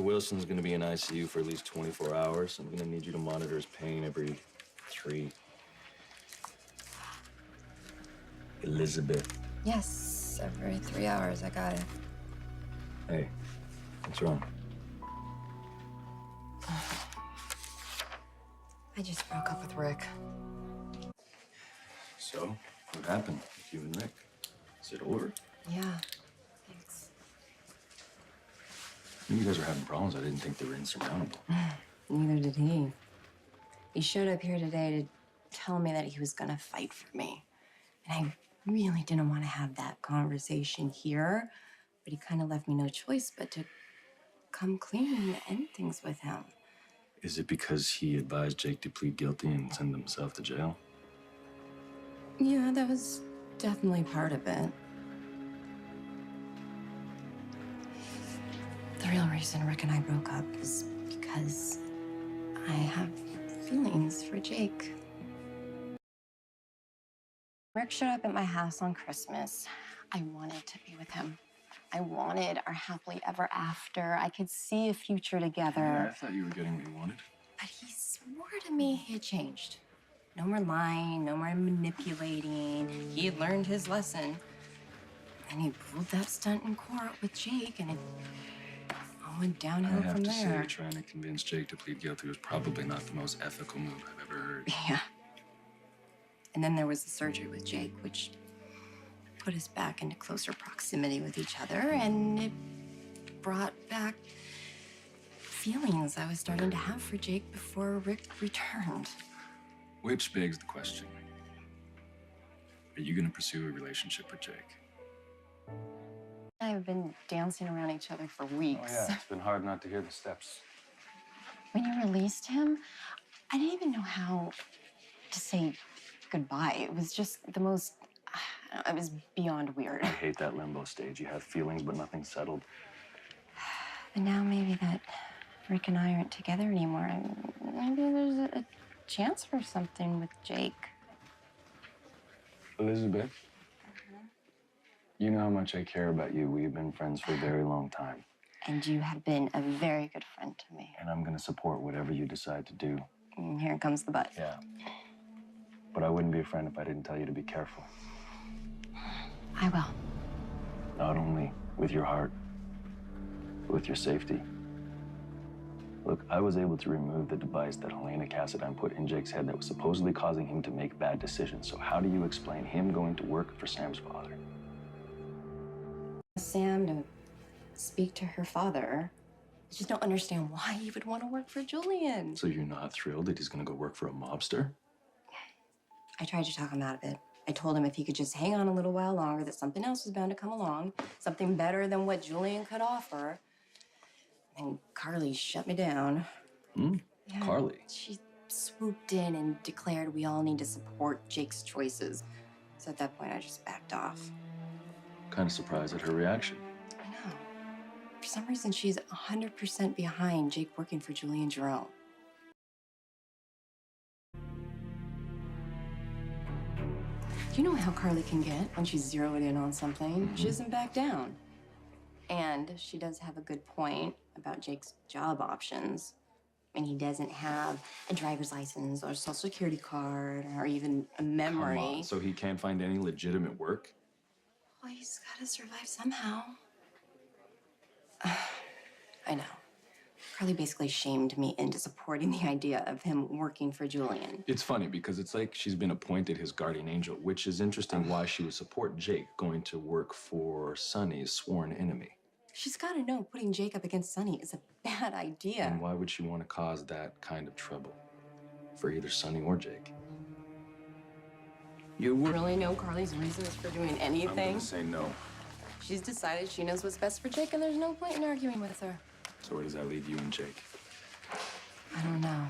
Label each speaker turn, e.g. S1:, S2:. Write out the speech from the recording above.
S1: Wilson's gonna be in ICU for at least 24 hours. I'm gonna need you to monitor his pain every 3. Elizabeth.
S2: Yes, every 3 hours, I got it.
S1: Hey, what's wrong?
S2: I just broke up with Rick.
S1: So, what happened with you and Rick? Is it over?
S2: Yeah, thanks.
S1: You guys are having problems. I didn't think they were insurmountable.
S2: Neither did he. He showed up here today to tell me that he was gonna fight for me. And I really didn't want to have that conversation here, but he kind of left me no choice but to come clean and end things with him.
S1: Is it because he advised Jake to plead guilty and send himself to jail?
S2: Yeah, that was definitely part of it. The real reason Rick and I broke up is because I have feelings for Jake. Rick showed up at my house on Christmas. I wanted to be with him. I wanted our happily ever after. I could see a future together.
S1: Yeah, I thought you were getting what you wanted.
S2: But he swore to me he had changed. No more lying, no more manipulating. He had learned his lesson. And he pulled that stunt in court with Jake, and it all went downhill from there.
S1: I have to say, trying to convince Jake to plead guilty was probably not the most ethical move I've ever heard.
S2: Yeah. And then there was the surgery with Jake, which put us back into closer proximity with each other, and it brought back feelings I was starting to have for Jake before Rick returned.
S1: Which begs the question, are you gonna pursue a relationship with Jake?
S2: I've been dancing around each other for weeks.
S1: Oh yeah, it's been hard not to hear the steps.
S2: When you released him, I didn't even know how to say goodbye. It was just the most, it was beyond weird.
S1: I hate that limbo stage. You have feelings, but nothing's settled.
S2: But now maybe that Rick and I aren't together anymore, maybe there's a chance for something with Jake.
S1: Elizabeth, you know how much I care about you. We've been friends for a very long time.
S2: And you have been a very good friend to me.
S1: And I'm gonna support whatever you decide to do.
S2: And here comes the but.
S1: Yeah. But I wouldn't be a friend if I didn't tell you to be careful.
S2: I will.
S1: Not only with your heart, but with your safety. Look, I was able to remove the device that Helena Cassadine put in Jake's head that was supposedly causing him to make bad decisions. So how do you explain him going to work for Sam's father?
S2: Sam to speak to her father. I just don't understand why he would want to work for Julian.
S1: So you're not thrilled that he's gonna go work for a mobster?
S2: I tried to talk him out of it. I told him if he could just hang on a little while longer, that something else was bound to come along, something better than what Julian could offer. And Carly shut me down. Yeah,
S1: Carly?
S2: She swooped in and declared we all need to support Jake's choices. So at that point, I just backed off.
S1: Kind of surprised at her reaction.
S2: I know. For some reason, she's 100% behind Jake working for Julian Jerome. You know how Carly can get when she's zeroed in on something? She doesn't back down. And she does have a good point about Jake's job options. And he doesn't have a driver's license or a social security card or even a memory.
S1: Come on, so he can't find any legitimate work?
S2: Well, he's got to survive somehow. I know. Carly basically shamed me into supporting the idea of him working for Julian.
S1: It's funny because it's like she's been appointed his guardian angel, which is interesting why she would support Jake going to work for Sonny's sworn enemy.
S2: She's got to know putting Jake up against Sonny is a bad idea.
S1: And why would she want to cause that kind of trouble for either Sonny or Jake?
S2: You really know Carly's reasons for doing anything?
S1: I'm gonna say no.
S2: She's decided she knows what's best for Jake, and there's no point in arguing with her.
S1: So where does that leave you and Jake?
S2: I don't know.